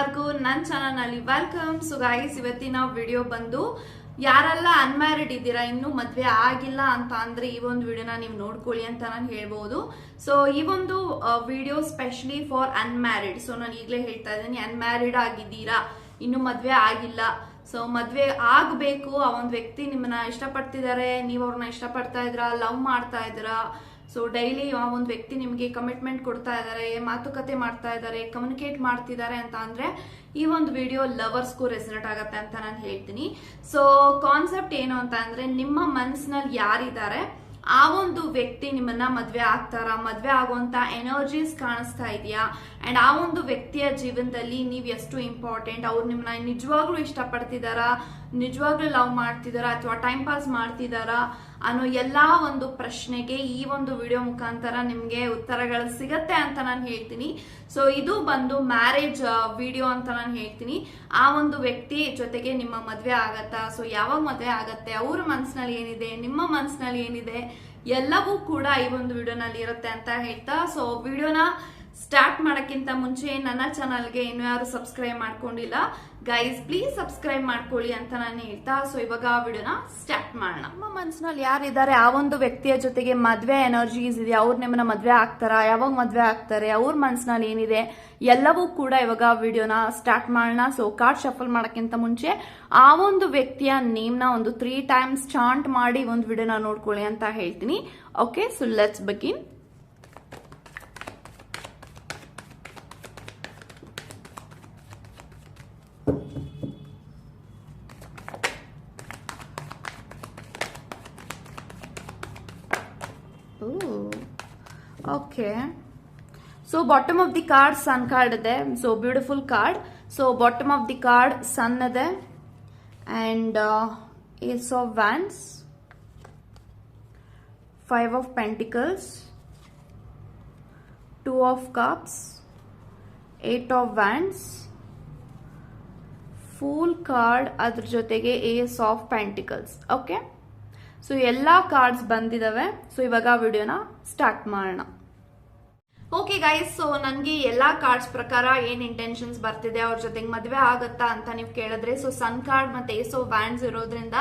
ಎಲ್ಲರಿಗೂ ನನ್ನ ಚಾನಲ್ ನಲ್ಲಿ ವೆಲ್ಕಮ್. ಸೊ ಗೈಸ್, ಇವತ್ತಿನ ವಿಡಿಯೋ ಬಂದು ಯಾರೆಲ್ಲ ಅನ್ಮ್ಯಾರಿಡ್ ಇದ್ದೀರಾ, ಇನ್ನೂ ಮದ್ವೆ ಆಗಿಲ್ಲ ಅಂತ ಅಂದ್ರೆ ಈ ಒಂದು ವಿಡಿಯೋನ ನೀವು ನೋಡ್ಕೊಳ್ಳಿ ಅಂತ ನಾನು ಹೇಳ್ಬಹುದು. ಸೊ ಈ ಒಂದು video specially for unmarried. So ನಾನು ಈಗಲೇ ಹೇಳ್ತಾ ಇದ್ದೀನಿ, ಅನ್ಮ್ಯಾರಿಡ್ ಆಗಿದ್ದೀರಾ, ಇನ್ನು ಮದ್ವೆ ಆಗಿಲ್ಲ, ಸೊ ಮದ್ವೆ ಆಗ್ಬೇಕು, ಆ ಒಂದು ವ್ಯಕ್ತಿ ನಿಮ್ಮನ್ನ ಇಷ್ಟಪಡ್ತಿದ್ದಾರೆ, ನೀವು ಅವ್ರನ್ನ ಇಷ್ಟಪಡ್ತಾ ಇದ್ದೀರಾ, ಲವ್ ಮಾಡ್ತಾ ಇದ್ದೀರಾ, ಸೊ ಡೈಲಿ ಆ ಒಂದು ವ್ಯಕ್ತಿ ನಿಮಗೆ ಕಮಿಟ್ಮೆಂಟ್ ಕೊಡ್ತಾ ಇದ್ದಾರೆ, ಮಾತುಕತೆ ಮಾಡ್ತಾ ಇದ್ದಾರೆ, ಕಮ್ಯುನಿಕೇಟ್ ಮಾಡ್ತಿದ್ದಾರೆ ಅಂತ ಅಂದ್ರೆ ಈ ಒಂದು ವಿಡಿಯೋ ಲವರ್ಸ್ಗೂ ರೆಸನೇಟ್ ಆಗತ್ತೆ ಅಂತ ನಾನು ಹೇಳ್ತೀನಿ. ಸೊ ಕಾನ್ಸೆಪ್ಟ್ ಏನು ಅಂತ ಅಂದ್ರೆ, ನಿಮ್ಮ ಮನಸ್ಸಿನಲ್ಲಿ ಯಾರಿದ್ದಾರೆ ಆ ಒಂದು ವ್ಯಕ್ತಿ ನಿಮ್ಮನ್ನ ಮದ್ವೆ ಆಗ್ತಾರಾ, ಮದ್ವೆ ಆಗುವಂತ ಎನರ್ಜೀಸ್ ಕಾಣಿಸ್ತಾ ಇದೆಯಾ, ಅಂಡ್ ಆ ಒಂದು ವ್ಯಕ್ತಿಯ ಜೀವನದಲ್ಲಿ ನೀವು ಎಷ್ಟು ಇಂಪಾರ್ಟೆಂಟ್, ಅವ್ರು ನಿಮ್ಮನ್ನ ನಿಜವಾಗ್ಲೂ ಇಷ್ಟಪಡ್ತಿದಾರಾ, ನಿಜವಾಗ್ಲೂ ಲವ್ ಮಾಡ್ತಿದಾರಾ ಅಥವಾ ಟೈಮ್ ಪಾಸ್ ಮಾಡ್ತಿದಾರಾ ಅನ್ನೋ ಎಲ್ಲಾ ಒಂದು ಪ್ರಶ್ನೆಗೆ ಈ ಒಂದು ವಿಡಿಯೋ ಮುಖಾಂತರ ನಿಮ್ಗೆ ಉತ್ತರಗಳು ಸಿಗತ್ತೆ ಅಂತ ನಾನು ಹೇಳ್ತೀನಿ. ಸೊ ಇದು ಬಂದು ಮ್ಯಾರೇಜ್ ವಿಡಿಯೋ ಅಂತ ನಾನು ಹೇಳ್ತೀನಿ. ಆ ಒಂದು ವ್ಯಕ್ತಿ ಜೊತೆಗೆ ನಿಮ್ಮ ಮದ್ವೆ ಆಗತ್ತಾ, ಸೊ ಯಾವಾಗ ಮದ್ವೆ ಆಗತ್ತೆ, ಅವ್ರ ಮನ್ಸಿನಲ್ಲಿ ಏನಿದೆ, ನಿಮ್ಮ ಮನ್ಸಿನಲ್ಲಿ ಏನಿದೆ, ಎಲ್ಲವೂ ಕೂಡ ಈ ಒಂದು ವಿಡಿಯೋನಲ್ಲಿ ಇರುತ್ತೆ ಅಂತ ಹೇಳ್ತಾ, ಸೊ ವಿಡಿಯೋನ ಸ್ಟಾರ್ಟ್ ಮಾಡಕ್ಕಿಂತ ಮುಂಚೆ ನನ್ನ ಚಾನಲ್ಗೆ ಇನ್ನು ಯಾರು ಸಬ್ಸ್ಕ್ರೈಬ್ ಮಾಡ್ಕೊಂಡಿಲ್ಲ ಗೈಸ್, ಪ್ಲೀಸ್ ಸಬ್ಸ್ಕ್ರೈಬ್ ಮಾಡ್ಕೊಳ್ಳಿ ಅಂತ ನಾನು ಹೇಳ್ತಾ, ಸೊ ಇವಾಗ ವಿಡಿಯೋನ ಸ್ಟಾರ್ಟ್ ಮಾಡೋಣ. ನಮ್ಮ ಮನಸ್ಸಿನಲ್ಲಿ ಯಾರಿದ್ದಾರೆ ಆ ಒಂದು ವ್ಯಕ್ತಿಯ ಜೊತೆಗೆ ಮದ್ವೆ ಎನರ್ಜೀಸ್ ಇದೆ, ಅವ್ರು ನಿಮ್ಮನ್ನ ಮದ್ವೆ ಆಗ್ತಾರ, ಯಾವಾಗ ಮದ್ವೆ ಆಗ್ತಾರೆ, ಅವ್ರ ಮನಸ್ಸಿನಲ್ಲಿ ಏನಿದೆ, ಎಲ್ಲವೂ ಕೂಡ ಇವಾಗ ವಿಡಿಯೋನ ಸ್ಟಾರ್ಟ್ ಮಾಡೋಣ. ಸೊ ಕಾರ್ಡ್ ಶಫಲ್ ಮಾಡಕ್ಕಿಂತ ಮುಂಚೆ ಆ ಒಂದು ವ್ಯಕ್ತಿಯ ನೇಮ್ನ ಒಂದು 3 times ಚಾಂಟ್ ಮಾಡಿ ಒಂದು ವಿಡಿಯೋನ ನೋಡ್ಕೊಳ್ಳಿ ಅಂತ ಹೇಳ್ತೀನಿ. Okay, so let's begin. Okay, so bottom of the card sun card ಇದೆ, so beautiful card. So bottom of the card sun ಇದೆ, and ace of wands, 5 of pentacles, 2 of cups, 8 of wands, fool card, ಅದ್ರ ಜೊತೆಗೆ ace of pentacles. Okay, so ಎಲ್ಲಾ cards ಬಂದಿದಾವೆ. So ಇವಾಗ ವಿಡಿಯೋನ start ಮಾಡೋಣ. Okay guys, so ನನಗೆ ಎಲ್ಲಾ ಕಾರ್ಡ್ಸ್ ಪ್ರಕಾರ ಏನ್ ಇಂಟೆನ್ಷನ್ಸ್ ಬರ್ತಿದೆ, ಅವ್ರ ಜೊತೆಗೆ ಮದ್ವೆ ಆಗತ್ತಾ ಅಂತ ನೀವು ಕೇಳಿದ್ರೆ, ಸೊ ಸನ್ ಕಾರ್ಡ್ ಮತ್ತೆ ಏಸ್ ಆಫ್ ವ್ಯಾಂಡ್ಸ್ ಇರೋದ್ರಿಂದ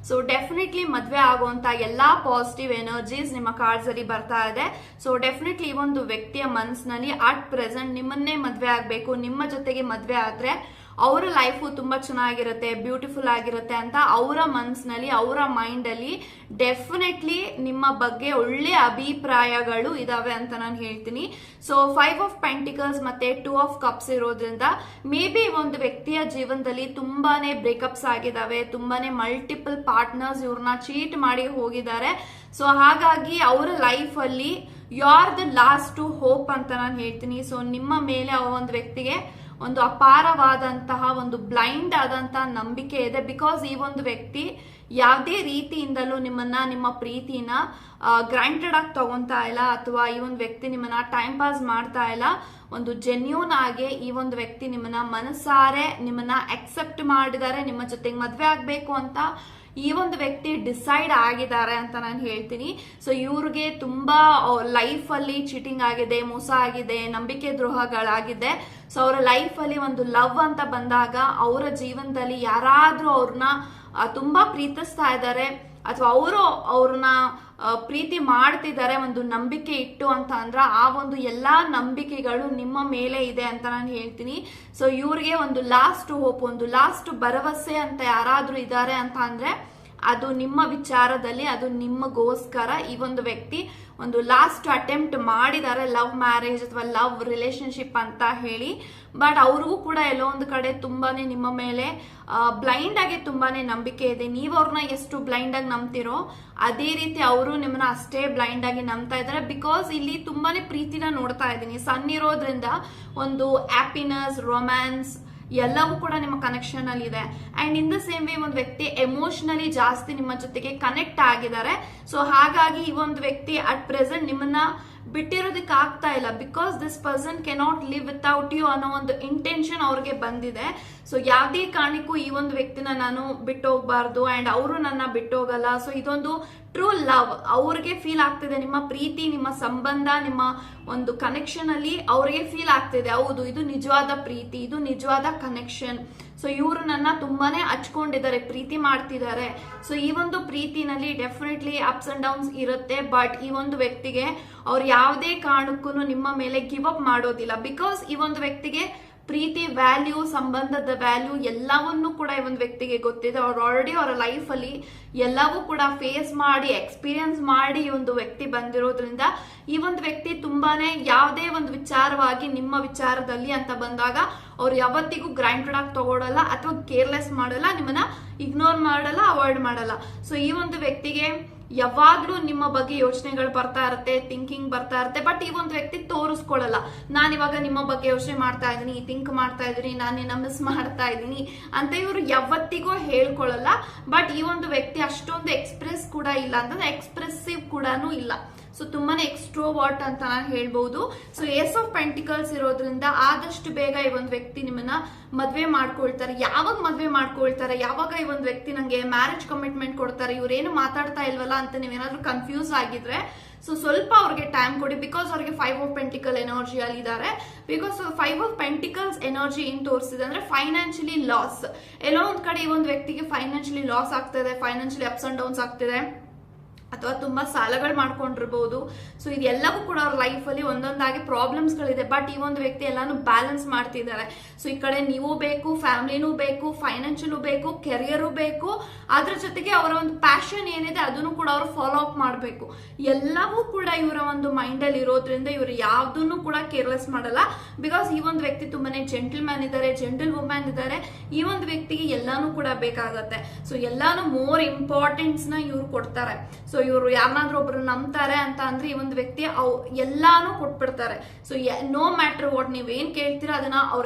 ಸೊ ಡೆಫಿನೆಟ್ಲಿ ಮದ್ವೆ ಆಗುವಂತ ಎಲ್ಲಾ ಪಾಸಿಟಿವ್ ಎನರ್ಜೀಸ್ ನಿಮ್ಮ ಕಾರ್ಡ್ಸ್ ಅಲ್ಲಿ ಬರ್ತಾ ಇದೆ. ಸೊ ಡೆಫಿನೆಟ್ಲಿ ಈ ಒಂದು ವ್ಯಕ್ತಿಯ ಮನಸ್ಸಿನಲ್ಲಿ ಅಟ್ ಪ್ರೆಸೆಂಟ್ ನಿಮ್ಮನ್ನೇ ಮದ್ವೆ ಆಗ್ಬೇಕು, ನಿಮ್ಮ ಜೊತೆಗೆ ಮದ್ವೆ ಆದ್ರೆ ಅವರ ಲೈಫು ತುಂಬಾ ಚೆನ್ನಾಗಿರುತ್ತೆ, ಬ್ಯೂಟಿಫುಲ್ ಆಗಿರುತ್ತೆ ಅಂತ ಅವರ ಮನಸ್ಸಿನಲ್ಲಿ, ಅವರ ಮೈಂಡ್ ಅಲ್ಲಿ ಡೆಫಿನೆಟ್ಲಿ ನಿಮ್ಮ ಬಗ್ಗೆ ಒಳ್ಳೆ ಅಭಿಪ್ರಾಯಗಳು ಇದಾವೆ ಅಂತ ನಾನು ಹೇಳ್ತೀನಿ. ಸೊ 5 of pentacles ಮತ್ತೆ 2 of cups ಇರೋದ್ರಿಂದ ಮೇ ಬಿ ಒಂದು ವ್ಯಕ್ತಿಯ ಜೀವನದಲ್ಲಿ ತುಂಬಾನೇ ಬ್ರೇಕಪ್ಸ್ ಆಗಿದಾವೆ, ತುಂಬಾನೇ ಮಲ್ಟಿಪಲ್ ಪಾರ್ಟ್ನರ್ಸ್ ಇವ್ರನ್ನ ಚೀಟ್ ಮಾಡಿ ಹೋಗಿದ್ದಾರೆ. ಸೊ ಹಾಗಾಗಿ ಅವರ ಲೈಫ್ ಅಲ್ಲಿ you are the last hope ಅಂತ ನಾನು ಹೇಳ್ತೀನಿ. ಸೊ ನಿಮ್ಮ ಮೇಲೆ ಆ ಒಂದು ವ್ಯಕ್ತಿಗೆ ಒಂದು ಅಪಾರವಾದಂತಹ ಒಂದು ಬ್ಲೈಂಡ್ ಆದಂತಹ ನಂಬಿಕೆ ಇದೆ. ಬಿಕಾಸ್ ಈ ಒಂದು ವ್ಯಕ್ತಿ ಯಾವುದೇ ರೀತಿಯಿಂದಲೂ ನಿಮ್ಮನ್ನ, ನಿಮ್ಮ ಪ್ರೀತಿನ ಗ್ರಾಂಟೆಡ್ ಆಗಿ ತಗೊಂತಾ ಇಲ್ಲ, ಅಥವಾ ಈ ಒಂದು ವ್ಯಕ್ತಿ ನಿಮ್ಮನ್ನ ಟೈಮ್ ಪಾಸ್ ಮಾಡ್ತಾ ಇಲ್ಲ. ಒಂದು ಜೆನ್ಯೂನ್ ಆಗಿ ಈ ಒಂದು ವ್ಯಕ್ತಿ ನಿಮ್ಮನ್ನ ಮನಸಾರೆ ನಿಮ್ಮನ್ನ ಅಕ್ಸೆಪ್ಟ್ ಮಾಡಿದ್ದಾರೆ, ನಿಮ್ಮ ಜೊತೆಗೆ ಮದ್ವೆ ಆಗ್ಬೇಕು ಅಂತ ಈ ಒಂದು ವ್ಯಕ್ತಿ ಡಿಸೈಡ್ ಆಗಿದ್ದಾರೆ ಅಂತ ನಾನು ಹೇಳ್ತೀನಿ. ಸೊ ಇವ್ರಿಗೆ ತುಂಬಾ ಲೈಫ್ ಅಲ್ಲಿ ಚೀಟಿಂಗ್ ಆಗಿದೆ, ಮೋಸ ಆಗಿದೆ, ನಂಬಿಕೆ ದ್ರೋಹಗಳಾಗಿದೆ. ಸೊ ಅವರ ಲೈಫ್ ಅಲ್ಲಿ ಒಂದು ಲವ್ ಅಂತ ಬಂದಾಗ ಅವರ ಜೀವನದಲ್ಲಿ ಯಾರಾದ್ರೂ ಅವ್ರನ್ನ ತುಂಬಾ ಪ್ರೀತಿಸ್ತಾ ಇದ್ದಾರೆ, ಅಥವಾ ಅವ್ರನ್ನ ಪ್ರೀತಿ ಮಾಡ್ತಿದ್ದಾರೆ ಒಂದು ನಂಬಿಕೆ ಇಟ್ಟು ಅಂತ ಅಂದ್ರೆ, ಆ ಒಂದು ಎಲ್ಲಾ ನಂಬಿಕೆಗಳು ನಿಮ್ಮ ಮೇಲೆ ಇದೆ ಅಂತ ನಾನು ಹೇಳ್ತೀನಿ. ಸೊ ಇವ್ರಿಗೆ ಒಂದು ಲಾಸ್ಟ್ ಹೋಪ್, ಒಂದು ಲಾಸ್ಟ್ ಭರವಸೆ ಅಂತ ಯಾರಾದ್ರೂ ಇದ್ದಾರೆ ಅಂತ ಅಂದ್ರೆ ಅದು ನಿಮ್ಮ ವಿಚಾರದಲ್ಲಿ, ಅದು ನಿಮಗೋಸ್ಕರ ಈ ಒಂದು ವ್ಯಕ್ತಿ ಒಂದು ಲಾಸ್ಟ್ ಅಟೆಂಪ್ಟ್ ಮಾಡಿದ್ದಾರೆ, ಲವ್ ಮ್ಯಾರೇಜ್ ಅಥವಾ ಲವ್ ರಿಲೇಶನ್ಶಿಪ್ ಅಂತ ಹೇಳಿ. ಬಟ್ ಅವ್ರಿಗೂ ಕೂಡ ಎಲ್ಲೋ ಒಂದು ಕಡೆ ತುಂಬಾನೇ ನಿಮ್ಮ ಮೇಲೆ ಬ್ಲೈಂಡ್ ಆಗಿ ತುಂಬಾನೇ ನಂಬಿಕೆ ಇದೆ. ನೀವು ಅವ್ರನ್ನ ಎಷ್ಟು ಬ್ಲೈಂಡ್ ಆಗಿ ನಂಬ್ತಿರೋ ಅದೇ ರೀತಿ ಅವರು ನಿಮ್ಮನ್ನ ಅಷ್ಟೇ ಬ್ಲೈಂಡ್ ಆಗಿ ನಂಬ್ತಾ ಇದ್ದಾರೆ. ಬಿಕಾಸ್ ಇಲ್ಲಿ ತುಂಬಾನೇ ಪ್ರೀತಿನ ನೋಡ್ತಾ ಇದ್ದೀನಿ. ಸನ್ ಇರೋದ್ರಿಂದ ಒಂದು ಹ್ಯಾಪಿನೆಸ್, ರೊಮ್ಯಾನ್ಸ್ ಎಲ್ಲವೂ ಕೂಡ ನಿಮ್ಮ ಕನೆಕ್ಷನ್ ಅಲ್ಲಿ ಇದೆ. And in the same way ಒಂದು ವ್ಯಕ್ತಿ ಎಮೋಷನಲಿ ಜಾಸ್ತಿ ನಿಮ್ಮ ಜೊತೆಗೆ ಕನೆಕ್ಟ್ ಆಗಿದ್ದಾರೆ. ಸೊ ಹಾಗಾಗಿ ಈ ಒಂದು ವ್ಯಕ್ತಿ ಅಟ್ ಪ್ರೆಸೆಂಟ್ ನಿಮ್ಮನ್ನ ಬಿಟ್ಟಿರೋದಕ್ಕೆ ಆಗ್ತಾ ಇಲ್ಲ, because this person cannot live without you ಅನ್ನೋ ಒಂದು ಇಂಟೆನ್ಷನ್ ಅವ್ರಿಗೆ ಬಂದಿದೆ. ಸೊ ಯಾವುದೇ ಕಾರಣಕ್ಕೂ ಈ ಒಂದು ವ್ಯಕ್ತಿನ ನಾನು ಬಿಟ್ಟು ಹೋಗ್ಬಾರ್ದು ಅಂಡ್ ಅವರು ನನ್ನ ಬಿಟ್ಟು ಹೋಗಲ್ಲ. ಸೊ ಇದೊಂದು ಟ್ರೂ ಲವ್, ಅವ್ರಿಗೆ ಫೀಲ್ ಆಗ್ತಿದೆ, ನಿಮ್ಮ ಪ್ರೀತಿ, ನಿಮ್ಮ ಸಂಬಂಧ, ನಿಮ್ಮ ಒಂದು ಕನೆಕ್ಷನ್ ಅಲ್ಲಿ ಅವ್ರಿಗೆ ಫೀಲ್ ಆಗ್ತಿದೆ, ಹೌದು ಇದು ನಿಜವಾದ ಪ್ರೀತಿ, ಇದು ನಿಜವಾದ ಕನೆಕ್ಷನ್. ಸೊ ಇವರು ನನ್ನ ತುಂಬಾನೇ ಹಚ್ಕೊಂಡಿದ್ದಾರೆ, ಪ್ರೀತಿ ಮಾಡ್ತಿದ್ದಾರೆ. ಸೊ ಈ ಒಂದು ಪ್ರೀತಿನಲ್ಲಿ ಡೆಫಿನೆಟ್ಲಿ ಅಪ್ಸ್ ಅಂಡ್ ಡೌನ್ಸ್ ಇರುತ್ತೆ, ಬಟ್ ಈ ಒಂದು ವ್ಯಕ್ತಿಗೆ ಅವ್ರು ಯಾವುದೇ ಕಾರಣಕ್ಕೂ ನಿಮ್ಮ ಮೇಲೆ ಗಿವ್ ಅಪ್ ಮಾಡೋದಿಲ್ಲ. ಬಿಕಾಸ್ ಈ ಒಂದು ವ್ಯಕ್ತಿಗೆ ಪ್ರೀತಿ ವ್ಯಾಲ್ಯೂ, ಸಂಬಂಧದ ವ್ಯಾಲ್ಯೂ ಎಲ್ಲವನ್ನೂ ಕೂಡ ಈ ಒಂದು ವ್ಯಕ್ತಿಗೆ ಗೊತ್ತಿದೆ. ಅವ್ರು ಆಲ್ರೆಡಿ ಅವರ ಲೈಫ್ ಅಲ್ಲಿ ಎಲ್ಲವೂ ಕೂಡ ಫೇಸ್ ಮಾಡಿ ಎಕ್ಸ್ಪೀರಿಯನ್ಸ್ ಮಾಡಿ ಈ ಒಂದು ವ್ಯಕ್ತಿ ಬಂದಿರೋದ್ರಿಂದ ಈ ಒಂದು ವ್ಯಕ್ತಿ ತುಂಬಾನೇ ಯಾವುದೇ ಒಂದು ವಿಚಾರವಾಗಿ ನಿಮ್ಮ ವಿಚಾರದಲ್ಲಿ ಅಂತ ಬಂದಾಗ ಅವ್ರು ಯಾವತ್ತಿಗೂ ಗ್ರಾಂಟೆಡ್ ಆಗಿ ತಗೊಳಲ್ಲ ಅಥವಾ ಕೇರ್ಲೆಸ್ ಮಾಡಲ್ಲ, ನಿಮ್ಮನ್ನ ಇಗ್ನೋರ್ ಮಾಡಲ್ಲ, ಅವಾಯ್ಡ್ ಮಾಡಲ್ಲ. ಸೊ ಈ ಒಂದು ವ್ಯಕ್ತಿಗೆ ಯಾವಾಗ್ಲೂ ನಿಮ್ಮ ಬಗ್ಗೆ ಯೋಚನೆಗಳು ಬರ್ತಾ ಇರುತ್ತೆ, ಥಿಂಕಿಂಗ್ ಬರ್ತಾ ಇರುತ್ತೆ, ಬಟ್ ಈ ಒಂದು ವ್ಯಕ್ತಿ ತೋರಿಸ್ಕೊಳ್ಳಲ್ಲ. ನಾನು ಇವಾಗ ನಿಮ್ಮ ಬಗ್ಗೆ ಯೋಚನೆ ಮಾಡ್ತಾ ಇದ್ದೀನಿ, ಥಿಂಕ್ ಮಾಡ್ತಾ ಇದ್ದೀನಿ, ನಾನಿನ್ನ ಮಿಸ್ ಮಾಡ್ತಾ ಇದ್ದೀನಿ ಅಂತ ಇವರು ಯಾವತ್ತಿಗೂ ಹೇಳ್ಕೊಳ್ಳಲ್ಲ. ಬಟ್ ಈ ಒಂದು ವ್ಯಕ್ತಿ ಅಷ್ಟೊಂದು ಎಕ್ಸ್ಪ್ರೆಸ್ ಕೂಡ ಇಲ್ಲ, ಅಂತಂದ್ರೆ ಎಕ್ಸ್ಪ್ರೆಸಿವ್ ಕೂಡ ಇಲ್ಲ. ಸೊ ತುಂಬಾನೇ ಎಕ್ಸ್ಟ್ರೋವರ್ಟ್ ಅಂತ ನಾನು ಹೇಳ್ಬಹುದು. ಸೊ ಏಸ್ ಆಫ್ ಪೆಂಟಿಕಲ್ಸ್ ಇರೋದ್ರಿಂದ ಆದಷ್ಟು ಬೇಗ ಈ ಒಂದು ವ್ಯಕ್ತಿ ನಿಮ್ಮನ್ನ ಮದ್ವೆ ಮಾಡ್ಕೊಳ್ತಾರೆ. ಯಾವಾಗ ಮದ್ವೆ ಮಾಡ್ಕೊಳ್ತಾರೆ, ಯಾವಾಗ ಈ ಒಂದು ವ್ಯಕ್ತಿ ನಂಗೆ ಮ್ಯಾರೇಜ್ ಕಮಿಟ್ಮೆಂಟ್ ಕೊಡ್ತಾರೆ, ಇವ್ರೇನು ಮಾತಾಡ್ತಾ ಇಲ್ವಲ್ಲ ಅಂತ ನೀವೇನಾದ್ರೂ ಕನ್ಫ್ಯೂಸ್ ಆಗಿದ್ರೆ ಸೊ ಸ್ವಲ್ಪ ಅವ್ರಿಗೆ ಟೈಮ್ ಕೊಡಿ. ಬಿಕಾಸ್ ಅವ್ರಿಗೆ 5 ಆಫ್ ಪೆಂಟಿಕಲ್ ಎನರ್ಜಿ ಅಲ್ಲಿ ಇದ್ದಾರೆ. ಬಿಕಾಸ್ 5 ಆಫ್ ಪೆಂಟಿಕಲ್ಸ್ ಎನರ್ಜಿ ಏನ್ ತೋರಿಸಿದೆ ಅಂದ್ರೆ ಫೈನಾನ್ಷಿಯಲಿ ಲಾಸ್. ಎಲ್ಲೋ ಒಂದ್ ಕಡೆ ಈ ಒಂದು ವ್ಯಕ್ತಿಗೆ ಫೈನಾನ್ಷಿಯಲಿ ಲಾಸ್ ಆಗ್ತಿದೆ, ಫೈನಾನ್ಷಿಯಲಿ ಅಪ್ಸ್ ಅಂಡ್ ಡೌನ್ಸ್ ಆಗ್ತಿದೆ, ಅಥವಾ ತುಂಬಾ ಸಾಲಗಳು ಮಾಡ್ಕೊಂಡಿರ್ಬಹುದು. ಸೊ ಇದೆಲ್ಲವೂ ಕೂಡ ಅವ್ರ ಲೈಫ್ ಅಲ್ಲಿ ಒಂದೊಂದಾಗಿ ಪ್ರಾಬ್ಲಮ್ಸ್ ಗಳಿದೆ. ಬಟ್ ಈ ಒಂದು ವ್ಯಕ್ತಿ ಎಲ್ಲಾನು ಬ್ಯಾಲೆನ್ಸ್ ಮಾಡ್ತಿದ್ದಾರೆ. ಸೊ ಈ ಕಡೆ ನೀವು ಬೇಕು, ಫ್ಯಾಮಿಲಿನೂ ಬೇಕು, ಫೈನಾನ್ಷಿಯಲ್ ಬೇಕು, ಕೆರಿಯರು ಬೇಕು, ಅದ್ರ ಜೊತೆಗೆ ಅವರ ಒಂದು ಪ್ಯಾಷನ್ ಏನಿದೆ ಅದನ್ನು ಕೂಡ ಅವರು ಫಾಲೋ ಅಪ್ ಮಾಡಬೇಕು. ಎಲ್ಲವೂ ಕೂಡ ಇವರ ಒಂದು ಮೈಂಡ್ ಅಲ್ಲಿ ಇರೋದ್ರಿಂದ ಇವರು ಯಾವ್ದನ್ನು ಕೂಡ ಕೇರ್ಲೆಸ್ ಮಾಡಲ್ಲ. ಬಿಕಾಸ್ ಈ ಒಂದು ವ್ಯಕ್ತಿ ತುಂಬಾನೇ ಜೆಂಟಲ್ ಮ್ಯಾನ್ ಇದ್ದಾರೆ, ಜೆಂಟಲ್ ವುಮೆನ್ ಇದ್ದಾರೆ. ಈ ಒಂದು ವ್ಯಕ್ತಿಗೆ ಎಲ್ಲಾನು ಕೂಡ ಬೇಕಾಗತ್ತೆ. ಸೊ ಎಲ್ಲಾನು ಮೋರ್ ಇಂಪಾರ್ಟೆನ್ಸ್ ನ ಇವ್ರು ಕೊಡ್ತಾರೆ. ಸೊ ಇವರು ಯಾರನ್ನಾದ್ರೂ ಒಬ್ರು ನಂಬ್ತಾರೆ ಅಂತ ಅಂದ್ರೆ ಈ ಒಂದು ವ್ಯಕ್ತಿ ಎಲ್ಲಾನು ಕೊಟ್ಬಿಡ್ತಾರೆ. ಸೊ ನೋ ಮ್ಯಾಟರ್ ವಾಟ್ ನೀವೇನ್ ಕೇಳ್ತೀರಾ ಅದನ್ನ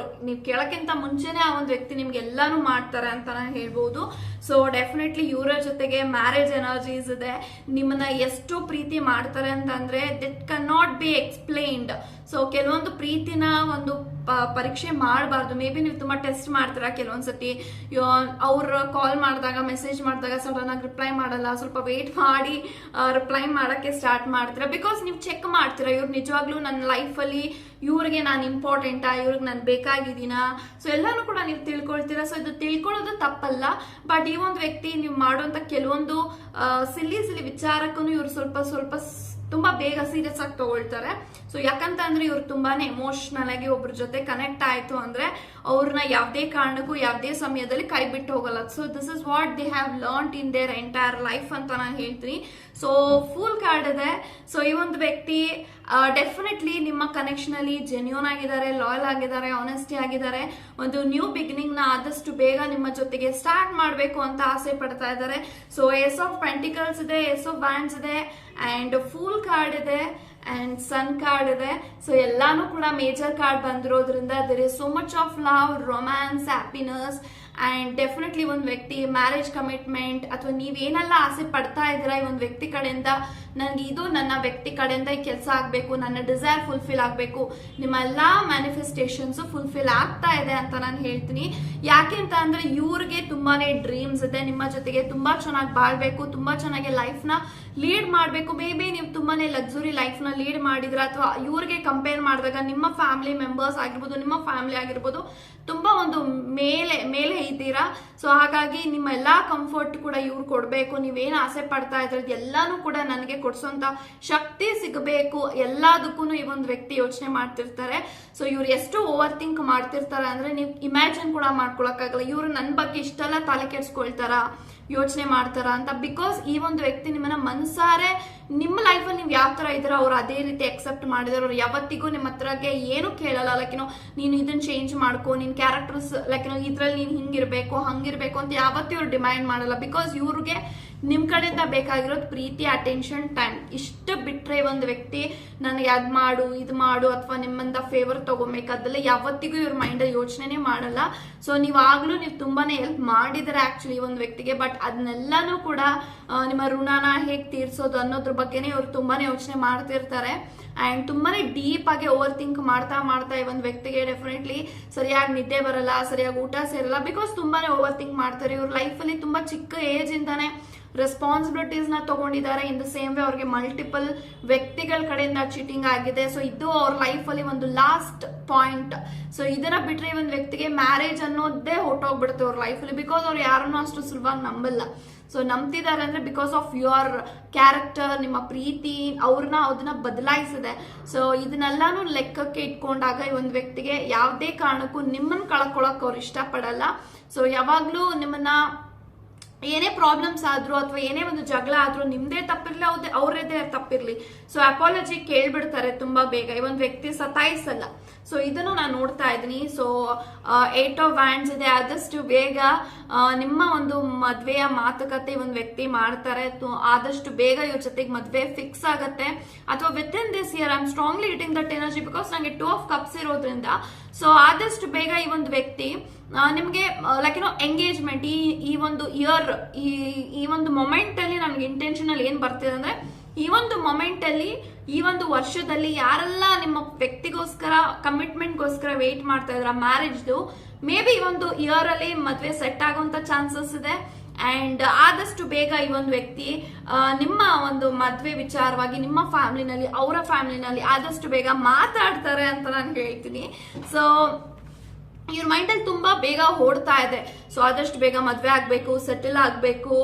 ನೀವ್ ಕೇಳಕ್ಕಿಂತ ಮುಂಚೆನೆ ಆ ಒಂದು ವ್ಯಕ್ತಿ ನಿಮ್ಗೆ ಎಲ್ಲಾನು ಮಾಡ್ತಾರೆ ಅಂತ ನಾನು ಹೇಳ್ಬಹುದು. ಸೊ ಡೆಫಿನೆಟ್ಲಿ ಇವರ ಜೊತೆಗೆ ಮ್ಯಾರೇಜ್ ಎನರ್ಜೀಸ್ ಇದೆ. ನಿಮ್ಮನ್ನ ಎಷ್ಟು ಪ್ರೀತಿ ಮಾಡ್ತಾರೆ ಅಂತ ಅಂದ್ರೆ it can not be explained. So ಕೆಲವೊಂದು ಪ್ರೀತಿನ ಒಂದು ಪರೀಕ್ಷೆ ಮಾಡಬಾರ್ದು. ಮೇ ಬಿ ನೀವು ತುಂಬಾ ಟೆಸ್ಟ್ ಮಾಡ್ತೀರಾ, ಕೆಲವೊಂದ್ಸತಿ ಅವ್ರ ಕಾಲ್ ಮಾಡಿದಾಗ, ಮೆಸೇಜ್ ಮಾಡಿದಾಗ ಸಡನ್ ಆಗಿ ರಿಪ್ಲೈ ಮಾಡಲ್ಲ, ಸ್ವಲ್ಪ ವೇಟ್ ಮಾಡಿ ರಿಪ್ಲೈ ಮಾಡಕ್ಕೆ ಸ್ಟಾರ್ಟ್ ಮಾಡ್ತೀರಾ. ಬಿಕಾಸ್ ನೀವು ಚೆಕ್ ಮಾಡ್ತೀರಾ ಇವ್ರು ನಿಜವಾಗ್ಲೂ ನನ್ನ ಲೈಫ್ ಅಲ್ಲಿ ಇವ್ರಿಗೆ ನಾನು ಇಂಪಾರ್ಟೆಂಟಾ, ಇವ್ರಿಗೆ ನಾನು ಬೇಕಾಗಿದ್ದೀನಾ. ಸೊ ಎಲ್ಲಾನು ಕೂಡ ನೀವು ತಿಳ್ಕೊಳ್ತೀರಾ. ಸೊ ಇದು ತಿಳ್ಕೊಳ್ಳೋದು ತಪ್ಪಲ್ಲ. ಬಟ್ ಈ ಒಂದು ವ್ಯಕ್ತಿ ನೀವು ಮಾಡುವಂತ ಕೆಲವೊಂದು ಸಿಲ್ಲಿ ವಿಚಾರಕ್ಕೂ ಇವ್ರು ಸ್ವಲ್ಪ ತುಂಬಾ ಬೇಗ ಸೀರಿಯಸ್ ಆಗಿ ತಗೊಳ್ತಾರೆ. ಸೊ ಯಾಕಂತ ಅಂದ್ರೆ ಇವ್ರು ತುಂಬಾನೇ ಎಮೋಷನಲ್ ಆಗಿ ಒಬ್ರ ಜೊತೆ ಕನೆಕ್ಟ್ ಆಯ್ತು ಅಂದ್ರೆ ಅವ್ರನ್ನ ಯಾವ್ದೇ ಕಾರಣಕ್ಕೂ ಯಾವ್ದೇ ಸಮಯದಲ್ಲಿ ಕೈ ಬಿಟ್ಟು ಹೋಗಲ್ಲ. So this is what they have learned in their entire life ಅಂತ ನಾನು ಹೇಳ್ತೀನಿ. ಸೊ ಫುಲ್ ಕಾರ್ಡ್ ಇದೆ. ಸೊ ಈ ಒಂದು ವ್ಯಕ್ತಿ ಡೆಫಿನೆಟ್ಲಿ ನಿಮ್ಮ ಕನೆಕ್ಷನ್ ಅಲ್ಲಿ ಜೆನ್ಯೂನ್ ಆಗಿದ್ದಾರೆ, ಲಾಯಲ್ ಆಗಿದ್ದಾರೆ, ಆನೆಸ್ಟಿ ಆಗಿದ್ದಾರೆ. ಒಂದು ನ್ಯೂ ಬಿಗಿನಿಂಗ್ ನ ಆದಷ್ಟು ಬೇಗ ನಿಮ್ಮ ಜೊತೆಗೆ ಸ್ಟಾರ್ಟ್ ಮಾಡಬೇಕು ಅಂತ ಆಸೆ ಪಡ್ತಾ ಇದ್ದಾರೆ. ಸೊ ಏಸ್ ಆಫ್ ಪೆಂಟಿಕಲ್ಸ್ ಇದೆ, ಏಸ್ ಆಫ್ ವ್ಯಾಂಡ್ಸ್ ಇದೆ, ಅಂಡ್ ಫೂಲ್ ಕಾರ್ಡ್ ಇದೆ, ಅಂಡ್ ಸನ್ ಕಾರ್ಡ್ ಇದೆ. ಸೊ ಎಲ್ಲಾನು ಕೂಡ ಮೇಜರ್ ಕಾರ್ಡ್ ಬಂದಿರೋದ್ರಿಂದ there is so much of love, romance, happiness, and definitely ಒಂದು ವ್ಯಕ್ತಿ ಮ್ಯಾರೇಜ್ ಕಮಿಟ್ಮೆಂಟ್ ಅಥವಾ ನೀವೇನೆಲ್ಲ ಆಸೆ ಪಡ್ತಾ ಇದ್ದೀರಾ ಈ ಒಂದು ವ್ಯಕ್ತಿ ಕಡೆಯಿಂದ, ನನಗೆ ಇದು ನನ್ನ ವ್ಯಕ್ತಿ ಕಡೆಯಿಂದ ಈ ಕೆಲಸ ಆಗ್ಬೇಕು, ನನ್ನ ಡಿಸೈರ್ ಫುಲ್ಫಿಲ್ ಆಗ್ಬೇಕು, ನಿಮ್ಮ ಎಲ್ಲಾ ಮ್ಯಾನಿಫೆಸ್ಟೇಷನ್ಸ್ ಫುಲ್ಫಿಲ್ ಆಗ್ತಾ ಇದೆ ಅಂತ ನಾನು ಹೇಳ್ತೀನಿ. ಯಾಕೆ ಅಂತ ಅಂದ್ರೆ ಇವ್ರಿಗೆ ತುಂಬಾನೇ ಡ್ರೀಮ್ಸ್ ಇದೆ, ನಿಮ್ಮ ಜೊತೆಗೆ ತುಂಬಾ ಚೆನ್ನಾಗಿ ಬಾಳ್ಬೇಕು, ತುಂಬಾ ಚೆನ್ನಾಗಿ ಲೈಫ್ ನ ಲೀಡ್ ಮಾಡ್ಬೇಕು. ಮೇ ಬಿ ನೀವು ತುಂಬಾನೇ ಲಕ್ಸುರಿ ಲೈಫ್ ನ ಲೀಡ್ ಮಾಡಿದ್ರ ಅಥವಾ ಇವ್ರಿಗೆ ಕಂಪೇರ್ ಮಾಡಿದಾಗ ನಿಮ್ಮ ಫ್ಯಾಮಿಲಿ ಮೆಂಬರ್ಸ್ ಆಗಿರ್ಬೋದು, ನಿಮ್ಮ ಫ್ಯಾಮಿಲಿ ಆಗಿರ್ಬೋದು, ತುಂಬಾ ಒಂದು ಮೇಲೆ ಇದ್ದೀರಾ. ಸೊ ಹಾಗಾಗಿ ನಿಮ್ಮ ಎಲ್ಲಾ ಕಂಫರ್ಟ್ ಕೂಡ ಇವ್ರು ಕೊಡ್ಬೇಕು. ನೀವೇನು ಆಸೆ ಪಡ್ತಾ ಇದ್ರೆ ಎಲ್ಲಾನು ಕೂಡ ನನಗೆ ಕೊಡ್ಸೋಂತ ಶಕ್ತಿ ಸಿಗಬೇಕು, ಎಲ್ಲದಕ್ಕೂ ಈ ಒಂದು ವ್ಯಕ್ತಿ ಯೋಚನೆ ಮಾಡ್ತಿರ್ತಾರೆ. ಸೊ ಇವ್ರು ಎಷ್ಟು ಓವರ್ ಥಿಂಕ್ ಮಾಡ್ತಿರ್ತಾರೆ ಅಂದ್ರೆ ನೀವು ಇಮ್ಯಾಜಿನ್ ಕೂಡ ಮಾಡ್ಕೊಳಕ್ಕಾಗಲ್ಲ. ಇವ್ರು ನನ್ನ ಬಗ್ಗೆ ಇಷ್ಟೆಲ್ಲ ತಲೆ ಕೆಡ್ಸ್ಕೊಳ್ತಾರ, ಯೋಚನೆ ಮಾಡ್ತಾರ ಅಂತ. ಬಿಕಾಸ್ ಈ ಒಂದು ವ್ಯಕ್ತಿ ನಿಮ್ಮನ್ನ ಮನ್ಸಾರೆ ನಿಮ್ಮ ಲೈಫ್ ಅಲ್ಲಿ ನೀವು ಯಾವ ತರ ಇದ್ದೀರಾ ಅವ್ರು ಅದೇ ರೀತಿ ಅಕ್ಸೆಪ್ಟ್ ಮಾಡಿದಾರೆ. ಅವ್ರು ಯಾವತ್ತಿಗೂ ನಿಮ್ಮ ಹತ್ರಗೆ ಏನು ಕೇಳಲ್ಲ, ಲೈಕ್ ನೀನು ಇದನ್ನ ಚೇಂಜ್ ಮಾಡ್ಕೋ, ನಿನ್ ಕ್ಯಾರೆಕ್ಟರ್ಸ್ ಲೈಕ್ ಇದ್ರಲ್ಲಿ ನೀನ್ ಹಿಂಗಿರ್ಬೇಕು ಹಂಗಿರ್ಬೇಕು ಅಂತ ಯಾವತ್ತೂ ಇವ್ರು ಡಿಮ್ಯಾಂಡ್ ಮಾಡಲ್ಲ. ಬಿಕಾಸ್ ಇವ್ರಿಗೆ ನಿಮ್ ಕಡೆಯಿಂದ ಬೇಕಾಗಿರೋದು ಪ್ರೀತಿ, ಅಟೆನ್ಷನ್, ಟೈಮ್. ಇಷ್ಟು ಬಿಟ್ರೆ ಒಂದು ವ್ಯಕ್ತಿ ನನಗೆ ಅದ್ ಮಾಡು ಇದು ಮಾಡು ಅಥವಾ ನಿಮ್ಮಿಂದ ಫೇವರ್ ತಗೋಬೇಕು ಅದೆಲ್ಲ ಯಾವತ್ತಿಗೂ ಇವ್ರ ಮೈಂಡ್ ಯೋಚನೆ ಮಾಡಲ್ಲ. ಸೊ ನೀವಾಗ್ಲೂ ನೀವು ತುಂಬಾನೇ ಹೆಲ್ಪ್ ಮಾಡಿದ್ರೆ ಆಕ್ಚುಲಿ ಒಂದು ವ್ಯಕ್ತಿಗೆ, ಬಟ್ ಅದನ್ನೆಲ್ಲಾನು ಕೂಡ ನಿಮ್ಮ ಋಣನ ಹೇಗ್ ತೀರ್ಸೋದು ಅನ್ನೋದ್ರ ಬಗ್ಗೆನೇ ಇವ್ರು ತುಂಬಾನೇ ಯೋಚನೆ ಮಾಡ್ತಿರ್ತಾರೆ. ಅಂಡ್ ತುಂಬಾನೇ ಡೀಪ್ ಆಗಿ ಓವರ್ ಥಿಂಕ್ ಮಾಡ್ತಾ ಮಾಡ್ತಾ ಈ ಒಂದು ವ್ಯಕ್ತಿಗೆ ಡೆಫಿನೆಟ್ಲಿ ಸರಿಯಾಗಿ ನಿದ್ದೆ ಬರಲ್ಲ, ಸರಿಯಾಗಿ ಊಟ ಸೇರಲ್ಲ, ಬಿಕಾಸ್ ತುಂಬಾನೇ ಓವರ್ ಥಿಂಕ್ ಮಾಡ್ತಾರೆ. ಇವ್ರ ಲೈಫ್ ಅಲ್ಲಿ ತುಂಬಾ ಚಿಕ್ಕ ಏಜ್ ಇಂದಾನೆ ರೆಸ್ಪಾನ್ಸಿಬಿಲಿಟೀಸ್ ನ ತಗೊಂಡಿದ್ದಾರೆ. ಇನ್ ದ ಸೇಮ್ ವೇ ಅವ್ರಿಗೆ ಮಲ್ಟಿಪಲ್ ವ್ಯಕ್ತಿಗಳ ಕಡೆಯಿಂದ ಚೀಟಿಂಗ್ ಆಗಿದೆ. ಸೊ ಇದು ಅವ್ರ ಲೈಫ್ ಅಲ್ಲಿ ಒಂದು ಲಾಸ್ಟ್ ಪಾಯಿಂಟ್. ಸೊ ಇದನ್ನ ಬಿಟ್ರೆ ಈ ಒಂದು ವ್ಯಕ್ತಿಗೆ ಮ್ಯಾರೇಜ್ ಅನ್ನೋದೇ ಹೊಟ್ಟೋಗ್ಬಿಡುತ್ತೆ ಅವ್ರ ಲೈಫ್ ಅಲ್ಲಿ, ಬಿಕಾಸ್ ಅವ್ರು ಯಾರನ್ನೂ ಅಷ್ಟು ಸುಲಭವಾಗಿ ನಂಬಲ್ಲ. ಸೊ ನಂಬ್ತಿದ್ದಾರೆ ಅಂದ್ರೆ ಬಿಕಾಸ್ ಆಫ್ ಯುವರ್ ಕ್ಯಾರೆಕ್ಟರ್, ನಿಮ್ಮ ಪ್ರೀತಿ ಅದನ್ನ ಬದಲಾಯಿಸಿದೆ. ಸೊ ಇದನ್ನೆಲ್ಲಾನು ಲೆಕ್ಕಕ್ಕೆ ಇಟ್ಕೊಂಡಾಗ ಈ ಒಂದು ವ್ಯಕ್ತಿಗೆ ಯಾವುದೇ ಕಾರಣಕ್ಕೂ ನಿಮ್ಮನ್ನ ಕಳ್ಕೊಳಕ್ ಅವ್ರು ಇಷ್ಟಪಡಲ್ಲ. ಸೊ ಯಾವಾಗ್ಲೂ ನಿಮ್ಮನ್ನ ಏನೇ ಪ್ರಾಬ್ಲಮ್ಸ್ ಆದ್ರೂ ಅಥವಾ ಏನೇ ಒಂದು ಜಗಳ ಆದ್ರೂ ನಿಮ್ದೇ ತಪ್ಪಿರ್ಲಿ ಅವ್ರದೇ ತಪ್ಪಿರ್ಲಿ, ಸೊ ಅಪಾಲಜಿ ಕೇಳ್ಬಿಡ್ತಾರೆ ತುಂಬಾ ಬೇಗ. ಈ ಒಂದು ವ್ಯಕ್ತಿ ಸತಾಯಿಸಲ್ಲ. ಸೊ ಇದನ್ನು ನಾನು ನೋಡ್ತಾ ಇದ್ದೀನಿ. ಸೊ 8 ಆಫ್ ವ್ಯಾಂಡ್ಸ್ ಇದೆ. ಆದಷ್ಟು ಬೇಗ ನಿಮ್ಮ ಒಂದು ಮದ್ವೆಯ ಮಾತುಕತೆ ಒಂದು ವ್ಯಕ್ತಿ ಮಾಡ್ತಾರೆ. ಆದಷ್ಟು ಬೇಗ ಇವ್ರ ಜೊತೆಗೆ ಮದ್ವೆ ಫಿಕ್ಸ್ ಆಗತ್ತೆ, ಅಥವಾ with in this year. I am strongly hitting that energy because ನಂಗೆ 2 ಆಫ್ ಕಪ್ಸ್ ಇರೋದ್ರಿಂದ. ಸೊ ಆದಷ್ಟು ಬೇಗ ಈ ಒಂದು ವ್ಯಕ್ತಿ ನಿಮ್ಗೆ ಲೈಕ್ ಎಂಗೇಜ್ಮೆಂಟ್ ಈ ಒಂದು ಇಯರ್ ಈ ಒಂದು ಮೊಮೆಂಟ್ ಅಲ್ಲಿ ನನ್ಗೆ ಇಂಟೆನ್ಷನ್ ಅಲ್ಲಿ ಏನ್ ಬರ್ತಿದೆ ಅಂದ್ರೆ, ಈ ಒಂದು ಮೊಮೆಂಟ್ ಅಲ್ಲಿ ಈ ಒಂದು ವರ್ಷದಲ್ಲಿ ಯಾರೆಲ್ಲ ನಿಮ್ಮ ವ್ಯಕ್ತಿಗೋಸ್ಕರ ಕಮಿಟ್ಮೆಂಟ್ಗೋಸ್ಕರ ವೇಟ್ ಮಾಡ್ತಾ ಇದ್ರ ಮ್ಯಾರೇಜ್ದು, ಮೇ ಬಿ ಈ ಒಂದು ಇಯರ್ ಅಲ್ಲಿ ಮದ್ವೆ ಸೆಟ್ ಆಗುವಂತ ಚಾನ್ಸಸ್ ಇದೆ. ಅಂಡ್ ಆದಷ್ಟು ಬೇಗ ಈ ಒಂದು ವ್ಯಕ್ತಿ ನಿಮ್ಮ ಒಂದು ಮದ್ವೆ ವಿಚಾರವಾಗಿ ನಿಮ್ಮ ಫ್ಯಾಮಿಲಿನಲ್ಲಿ ಅವರ ಫ್ಯಾಮಿಲಿನಲ್ಲಿ ಆದಷ್ಟು ಬೇಗ ಮಾತಾಡ್ತಾರೆ ಅಂತ ನಾನು ಹೇಳ್ತೀನಿ. ಸೊ ಇವ್ರ ಮೈಂಡಲ್ಲಿ ತುಂಬಾ ಬೇಗ ಓಡ್ತಾ ಇದೆ. ಸೊ ಆದಷ್ಟು ಬೇಗ ಮದ್ವೆ ಆಗ್ಬೇಕು, ಸೆಟಲ್ ಆಗ್ಬೇಕು,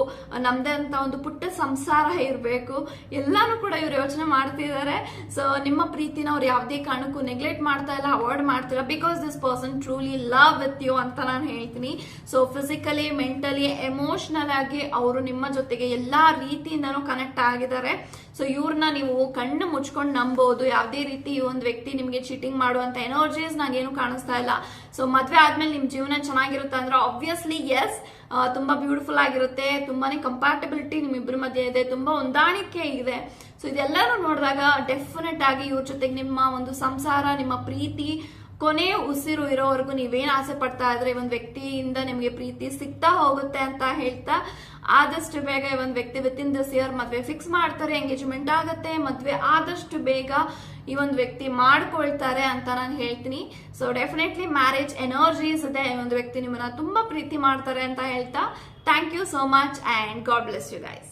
ನಮ್ದೇ ಅಂತ ಒಂದು ಪುಟ್ಟ ಸಂಸಾರ ಇರ್ಬೇಕು, ಎಲ್ಲಾನು ಕೂಡ ಇವ್ರು ಯೋಚನೆ ಮಾಡ್ತಿದ್ದಾರೆ. ಸೊ ನಿಮ್ಮ ಪ್ರೀತಿನ ಅವ್ರು ಯಾವುದೇ ಕಾರಣಕ್ಕೂ ನೆಗ್ಲೆಕ್ಟ್ ಮಾಡ್ತಾ ಇಲ್ಲ, ಅವಾಯ್ಡ್ ಮಾಡ್ತಿಲ್ಲ, because this person truly love with you ಅಂತ ನಾನು ಹೇಳ್ತೀನಿ. ಸೊ ಫಿಸಿಕಲಿ, ಮೆಂಟಲಿ, ಎಮೋಷನಲ್ ಆಗಿ ಅವರು ನಿಮ್ಮ ಜೊತೆಗೆ ಎಲ್ಲಾ ರೀತಿಯಿಂದನೂ ಕನೆಕ್ಟ್ ಆಗಿದ್ದಾರೆ. ಸೊ ಇವ್ರನ್ನ ನೀವು ಕಣ್ಣು ಮುಚ್ಕೊಂಡು ನಂಬೋದು. ಯಾವುದೇ ರೀತಿ ಈ ಒಂದು ವ್ಯಕ್ತಿ ನಿಮ್ಗೆ ಚೀಟಿಂಗ್ ಮಾಡುವಂತ ಎನರ್ಜೀಸ್ ನಂಗೇನು ಕಾಣಿಸ್ತಾ ಇಲ್ಲ. ಸೊ ಮದ್ವೆ ಆದ್ಮೇಲೆ ನಿಮ್ ಜೀವನ ಚೆನ್ನಾಗಿರುತ್ತೆ ಅಂದ್ರೆ ಆಬ್ವಿಯಸ್ಲಿ ಎಸ್, ತುಂಬಾ ಬ್ಯೂಟಿಫುಲ್ ಆಗಿರುತ್ತೆ, ತುಂಬಾನೇ ಕಂಪ್ಯಾಟಬಿಲಿಟಿ ನಿಮ್ಮಿಬ್ಬರ ಮಧ್ಯೆ ಇದೆ, ತುಂಬಾ ಹೊಂದಾಣಿಕೆ ಇದೆ. ಸೊ ಇದೆಲ್ಲರೂ ನೋಡಿದಾಗ ಡೆಫಿನೆಟ್ ಆಗಿ ಇವ್ರ ಜೊತೆಗೆ ನಿಮ್ಮ ಒಂದು ಸಂಸಾರ, ನಿಮ್ಮ ಪ್ರೀತಿ ಕೊನೆ ಉಸಿರು ಇರೋವರೆಗೂ ನೀವೇನ್ ಆಸೆ ಪಡ್ತಾ ಇದ್ರೆ ಒಂದು ವ್ಯಕ್ತಿಯಿಂದ ನಿಮ್ಗೆ ಪ್ರೀತಿ ಸಿಗ್ತಾ ಹೋಗುತ್ತೆ ಅಂತ ಹೇಳ್ತಾ, ಆದಷ್ಟು ಬೇಗ ಈ ಒಂದು ವ್ಯಕ್ತಿ ವಿತ್ ಇನ್ ದಿಸ್ ಇಯರ್ ಮದ್ವೆ ಫಿಕ್ಸ್ ಮಾಡ್ತಾರೆ, ಎಂಗೇಜ್ಮೆಂಟ್ ಆಗತ್ತೆ, ಮದ್ವೆ ಆದಷ್ಟು ಬೇಗ ಈ ಒಂದು ವ್ಯಕ್ತಿ ಮಾಡ್ಕೊಳ್ತಾರೆ ಅಂತ ನಾನು ಹೇಳ್ತೀನಿ. ಸೊ ಡೆಫಿನೆಟ್ಲಿ ಮ್ಯಾರೇಜ್ ಎನರ್ಜೀಸ್ ಇದೆ, ಈ ಒಂದು ವ್ಯಕ್ತಿ ನಿಮ್ಮನ್ನ ತುಂಬಾ ಪ್ರೀತಿ ಮಾಡ್ತಾರೆ ಅಂತ ಹೇಳ್ತಾ, thank you so much and God bless you guys.